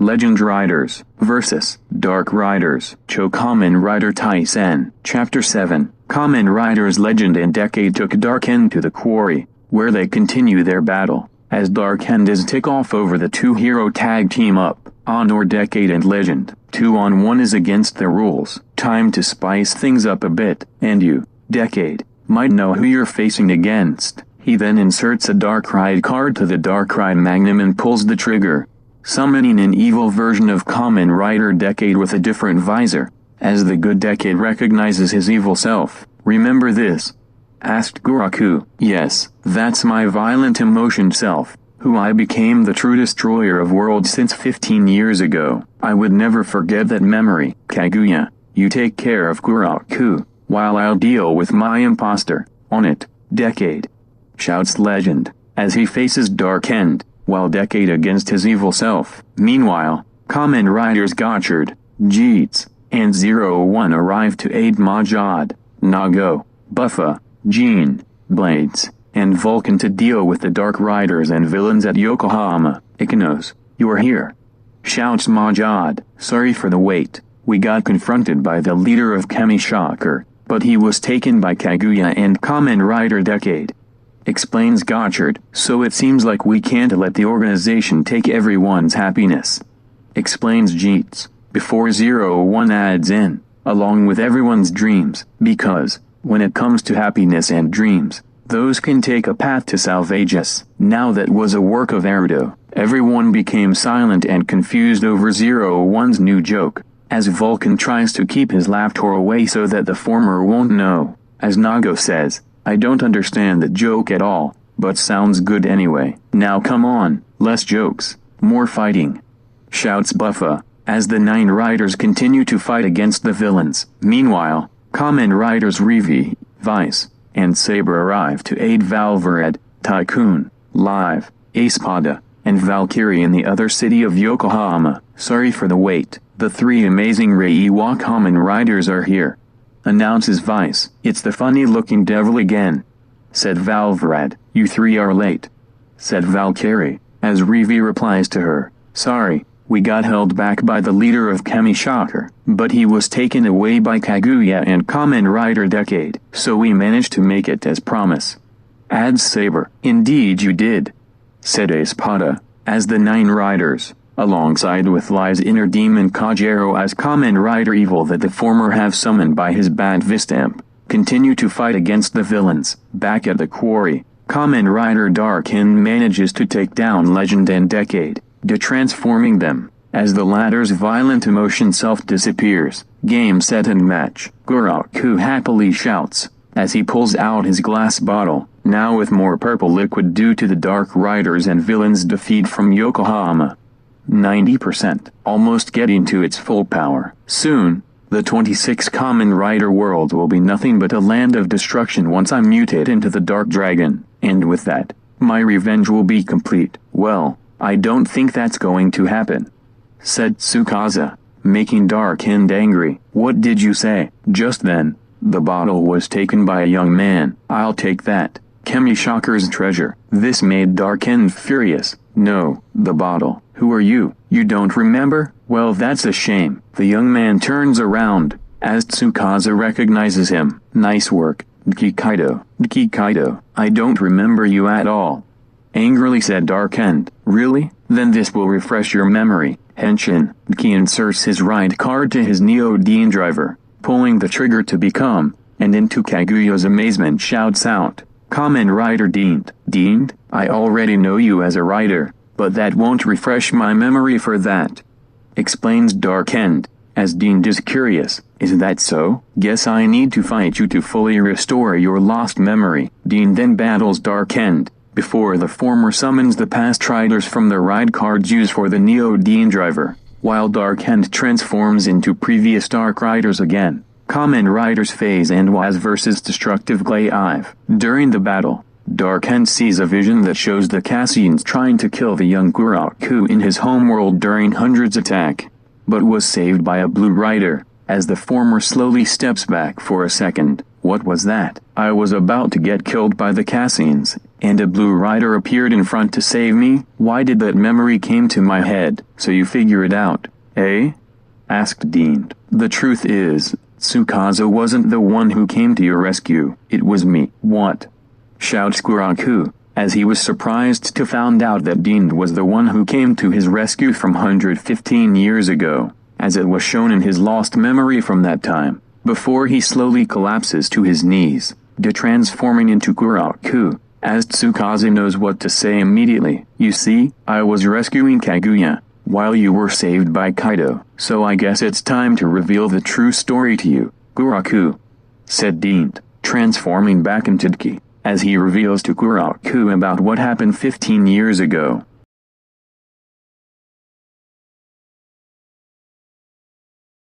Legend Riders vs. Dark Riders. Chou Kamen Rider Taisen. Chapter 7. Kamen Riders Legend and Decade took Dark End to the quarry, where they continue their battle, as Dark End is tick off over the two-hero tag team up. Honor Decade and Legend. 2-on-1 is against the rules. Time to spice things up a bit, and you, Decade, might know who you're facing against. He then inserts a Dark Ride card to the Dark Ride Magnum and pulls the trigger, summoning an evil version of Kamen Rider Decade with a different visor, as the good Decade recognizes his evil self. "Remember this?" asked Guraku. "Yes, that's my violent emotion self, who I became the true destroyer of worlds since 15 years ago. I would never forget that memory." "Kaguya, you take care of Guraku, while I'll deal with my imposter." "On it, Decade," shouts Legend, as he faces Dark End, while Decade against his evil self. Meanwhile, Kamen Riders Gotchard, Jeets, and 01 arrive to aid Majad, Nago, Buffa, Jean, Blades, and Vulcan to deal with the Dark Riders and villains at Yokohama. "Ikanos, you're here," shouts Majad. "Sorry for the wait. We got confronted by the leader of Shocker, but he was taken by Kaguya and Kamen Rider Decade," explains Gotchard. "So it seems like we can't let the organization take everyone's happiness," explains Jeets, before 01 adds in, "along with everyone's dreams, because, when it comes to happiness and dreams, those can take a path to salvage us." Now that was a work of Erudo. Everyone became silent and confused over 01's new joke, as Vulcan tries to keep his laughter away so that the former won't know. As Nago says, "I don't understand the joke at all, but sounds good anyway." "Now come on, less jokes, more fighting," shouts Buffa, as the 9 riders continue to fight against the villains. Meanwhile, Kamen Riders Revi, Vice, and Saber arrive to aid Valvered, Tycoon, Live, Espada, and Valkyrie in the other city of Yokohama. "Sorry for the wait. The 3 amazing Reiwa Kamen Riders are here," announces Vice. "It's the funny-looking devil again," said Valvered. "You 3 are late," said Valkyrie, as Revi replies to her. "Sorry, we got held back by the leader of Shocker, but he was taken away by Kaguya and Kamen Rider Decade, so we managed to make it as promised," adds Saber. "Indeed you did," said Espada, as the 9 riders, alongside with Li's inner demon Kajero as Kamen Rider Evil that the former have summoned by his Bat Vistamp, continue to fight against the villains. Back at the quarry, Kamen Rider Dark End manages to take down Legend and Decade, de-transforming them, as the latter's violent emotion self disappears. Game, set, and match. Guraku happily shouts, as he pulls out his glass bottle, now with more purple liquid due to the Dark Riders and villains' defeat from Yokohama. 90%, almost getting to its full power. Soon, the 26 Kamen Rider world will be nothing but a land of destruction once I mutate into the Dark Dragon, and with that, my revenge will be complete. "Well, I don't think that's going to happen," said Tsukasa, making Dark End angry. "What did you say?" Just then, the bottle was taken by a young man. "I'll take that. Shocker's treasure." This made Dark End furious. "No, the bottle. Who are you? You don't remember? Well, that's a shame." The young man turns around, as Tsukasa recognizes him. "Nice work, Kikaido." "Kikaido, I don't remember you at all," angrily said Dark End. "Really? Then this will refresh your memory." Henshin, Ki inserts his ride card to his Neo-Dean driver, pulling the trigger to become, and into Kaguya's amazement shouts out, "Kamen Rider Deaned." "Deaned? I already know you as a rider, but that won't refresh my memory for that," explains Dark End, as Deaned is curious. "Is that so? Guess I need to fight you to fully restore your lost memory." Dean then battles Dark End, before the former summons the past riders from the ride cards used for the Neo-Dean driver, while Dark End transforms into previous Dark Riders again. Kamen Riders Phase and Was vs Destructive Glaive. During the battle, Dark End sees a vision that shows the Cassians trying to kill the young Guraku in his homeworld during Hundred's attack, but was saved by a blue rider, as the former slowly steps back for a second. "What was that?" "I was about to get killed by the Cassians," and a blue rider appeared in front to save me. Why did that memory came to my head? So you figure it out, eh? Asked Dean. The truth is, Tsukasa wasn't the one who came to your rescue. It was me. What? Shouts Kuraku, as he was surprised to find out that Dean was the one who came to his rescue from 115 years ago, as it was shown in his lost memory from that time. Before he slowly collapses to his knees, transforming into Kuraku, as Tsukasa knows what to say immediately. You see, I was rescuing Kaguya, while you were saved by Kaido, so I guess it's time to reveal the true story to you, Kuraku, said Dean, transforming back into Tiki, as he reveals to Kuraku about what happened 15 years ago.